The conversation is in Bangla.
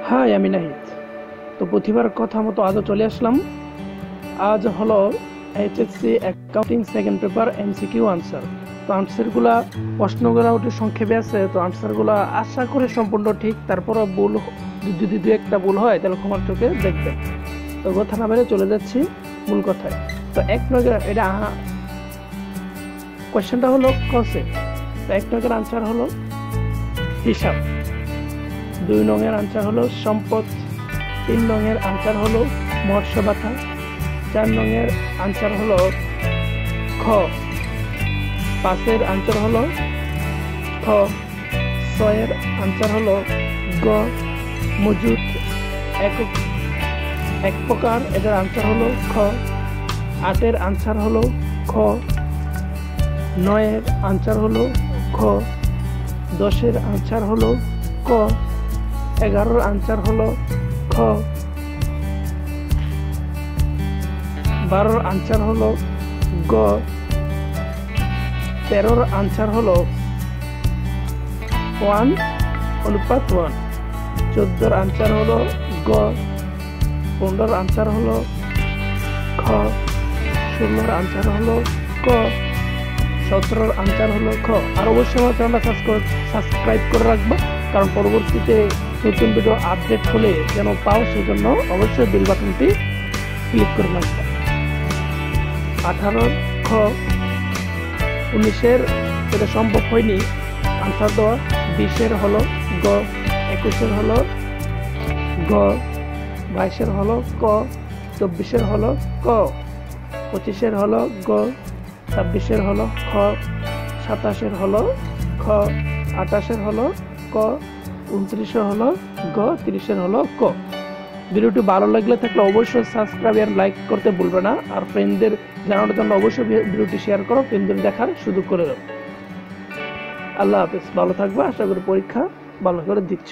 হাই, আমি নাহিদ। তো প্রতিবার কথা মতো আজও চলে আসলাম। আজ হলো HSC accounting second paper MCQ answer. তো আনসারগুলা প্রশ্নগুলো ওটি সংক্ষেপে আছে, তো আনসারগুলো আশা করে সম্পূর্ণ ঠিক, তারপরও ভুল যদি দু একটা ভুল হয় তাহলে ক্ষমার চোখে দেখবেন। তো কথা না বেড়ে চলে যাচ্ছি মূল কথায়। তো এক নজর এটা কোয়েশ্চেনটা হলো কসে। তো এক নজর আনসার হলো হিসাব, 2 নংয়ের আনসার হলো সম্পদ, 3 নংয়ের আনসার হলো মৎস্য ভাতা, 4 নংয়ের আনসার হলো খ, 5-এর আনসার হলো খ, 6-এর আনসার হলো গ, মজুদ এক প্রকার, এটার আনসার হলো খ, 8-এর আনসার হলো খ, 9-এর আনসার হলো খ, 10-এর আনসার হলো ক, 11-র আনসার হলো খ, 12-র আনসার হলো গ, 13-র আনসার হলো 1:1, 14-র আনসার হলো গ, 15-র আনসার হলো খ, 16-র আনসার হলো ক, 17-র আনসার হলো খ। আর অবশ্যই আমার চ্যানেলটা সাবস্ক্রাইব করে রাখবো, কারণ পরবর্তীতে নতুন ভিডিও আপডেট হলে যেন পাও, সেই জন্য অবশ্যই বেল বাটনটি ক্লিক করে রাখবে। 18-র খ, 19-এর এটা সম্ভব হয়নি আনসার দেওয়া, 20-এর হলো গ, 21-এর হলো গ, 22-এর হলো ক, 24-এর হলো ক, 25-এর হলো গ, 26-এর হলো খ, 27-এর হলো খ, 28-এর হলো ক, 29-এর হলো গ, 30-এর হলো ক। ভিডিওটি ভালো লাগলে থাকলে অবশ্যই সাবস্ক্রাইব আর লাইক করতে ভুলবে না। আর ফ্রেন্ডদের জানানোর জন্য অবশ্যই ভিডিওটি শেয়ার করো, ফ্রেন্ডদের দেখার সুযোগ করে দাও। আল্লাহ হাফেজ, ভালো থাকবে। আশা করি পরীক্ষা ভালো করে দিচ্ছ।